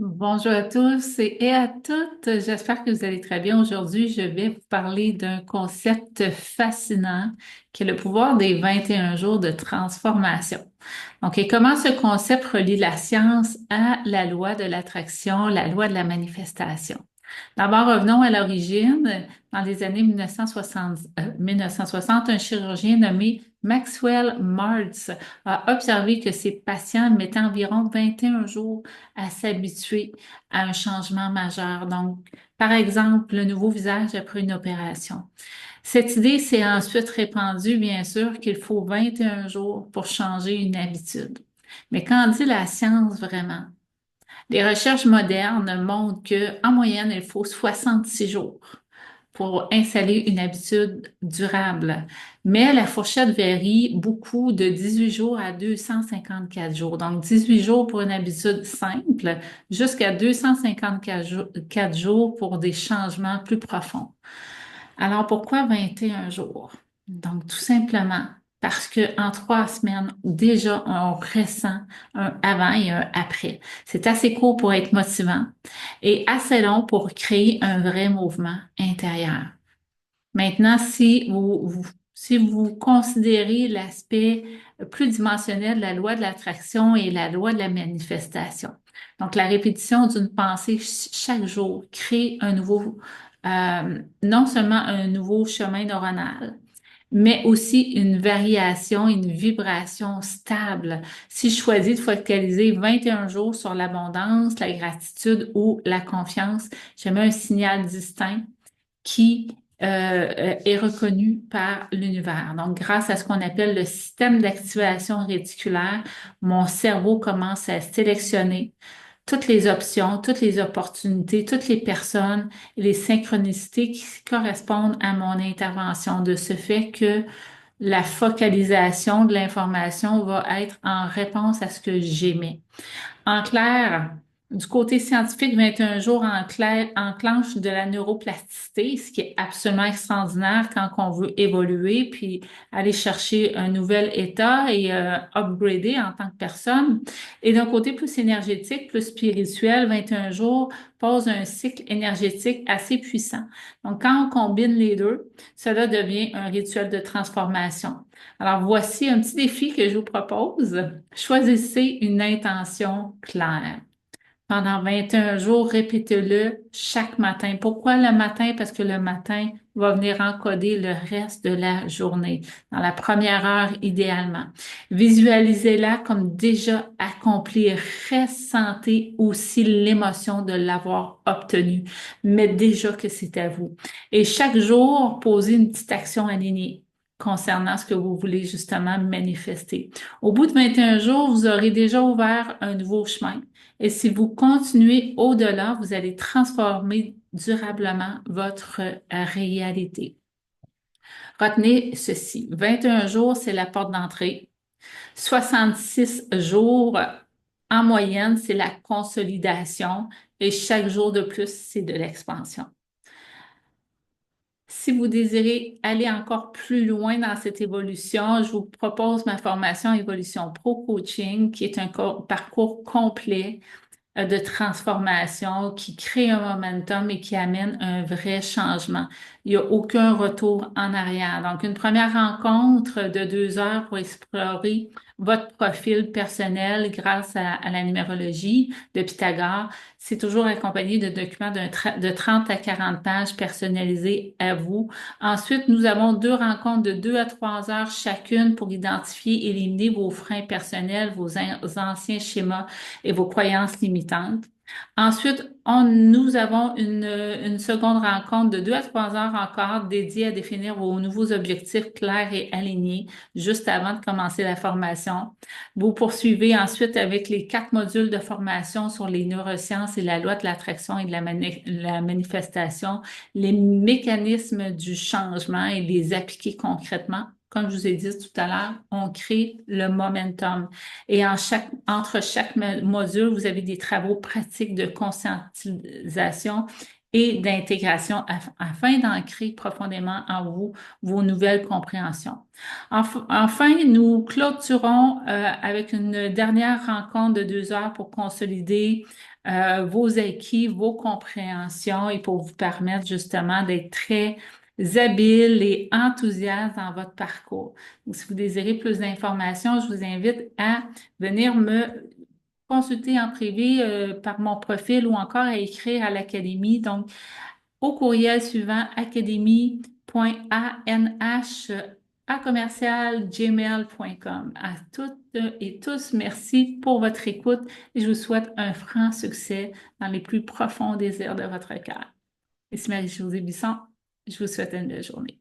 Bonjour à tous et à toutes. J'espère que vous allez très bien. Aujourd'hui, je vais vous parler d'un concept fascinant qui est le pouvoir des 21 jours de transformation. Donc, et comment ce concept relie la science à la loi de l'attraction, la loi de la manifestation. D'abord, revenons à l'origine. Dans les années 1960, un chirurgien nommé Maxwell Maltz a observé que ses patients mettaient environ 21 jours à s'habituer à un changement majeur. Donc, par exemple, le nouveau visage après une opération. Cette idée s'est ensuite répandue, bien sûr, qu'il faut 21 jours pour changer une habitude. Mais qu'en dit la science vraiment? Les recherches modernes montrent qu'en moyenne, il faut 66 jours pour installer une habitude durable. Mais la fourchette varie beaucoup de 18 jours à 254 jours. Donc, 18 jours pour une habitude simple jusqu'à 254 jours pour des changements plus profonds. Alors, pourquoi 21 jours? Donc, tout simplement parce que en 3 semaines, déjà, on ressent un avant et un après. C'est assez court pour être motivant et assez long pour créer un vrai mouvement intérieur. Maintenant, si vous considérez l'aspect plus dimensionnel de la loi de l'attraction et la loi de la manifestation, donc la répétition d'une pensée chaque jour crée non seulement un nouveau chemin neuronal, mais aussi une variation, une vibration stable. Si je choisis de focaliser 21 jours sur l'abondance, la gratitude ou la confiance, je mets un signal distinct qui est reconnu par l'univers. Donc, grâce à ce qu'on appelle le système d'activation réticulaire, mon cerveau commence à sélectionner toutes les options, toutes les opportunités, toutes les personnes et les synchronicités qui correspondent à mon intervention, de ce fait que la focalisation de l'information va être en réponse à ce que j'émets. En clair, du côté scientifique, 21 jours en clair enclenche de la neuroplasticité, ce qui est absolument extraordinaire quand on veut évoluer puis aller chercher un nouvel état et upgrader en tant que personne. Et d'un côté plus énergétique, plus spirituel, 21 jours pose un cycle énergétique assez puissant. Donc, quand on combine les deux, cela devient un rituel de transformation. Alors, voici un petit défi que je vous propose. Choisissez une intention claire. Pendant 21 jours, répétez-le chaque matin. Pourquoi le matin? Parce que le matin va venir encoder le reste de la journée, dans la première heure idéalement. Visualisez-la comme déjà accomplie. Ressentez aussi l'émotion de l'avoir obtenue, mais déjà que c'est à vous. Et chaque jour, posez une petite action alignée concernant ce que vous voulez justement manifester. Au bout de 21 jours, vous aurez déjà ouvert un nouveau chemin. Et si vous continuez au-delà, vous allez transformer durablement votre réalité. Retenez ceci. 21 jours, c'est la porte d'entrée. 66 jours, en moyenne, c'est la consolidation. Et chaque jour de plus, c'est de l'expansion. Si vous désirez aller encore plus loin dans cette évolution, je vous propose ma formation Évolution Pro Coaching, qui est un parcours complet de transformation qui crée un momentum et qui amène un vrai changement. Il n'y a aucun retour en arrière. Donc, une première rencontre de 2 heures pour explorer votre profil personnel grâce à la numérologie de Pythagore. C'est toujours accompagné de documents de 30 à 40 pages personnalisés à vous. Ensuite, nous avons 2 rencontres de 2 à 3 heures chacune pour identifier et éliminer vos freins personnels, vos anciens schémas et vos croyances limitantes. Ensuite, nous avons une seconde rencontre de 2 à 3 heures encore dédiée à définir vos nouveaux objectifs clairs et alignés juste avant de commencer la formation. Vous poursuivez ensuite avec les 4 modules de formation sur les neurosciences et la loi de l'attraction et de la manifestation, les mécanismes du changement et les appliquer concrètement. Comme je vous ai dit tout à l'heure, on crée le momentum. Et entre chaque module, vous avez des travaux pratiques de conscientisation et d'intégration afin d'ancrer profondément en vous vos nouvelles compréhensions. Enfin, nous clôturons avec une dernière rencontre de 2 heures pour consolider vos acquis, vos compréhensions et pour vous permettre justement d'être très habile et enthousiaste dans votre parcours. Donc, si vous désirez plus d'informations, je vous invite à venir me consulter en privé par mon profil ou encore à écrire à l'Académie. Donc, au courriel suivant académie.anh@gmail.com. À toutes et tous, merci pour votre écoute et je vous souhaite un franc succès dans les plus profonds désirs de votre cœur. Ici Marie-Josée Bisson, je vous souhaite une belle journée.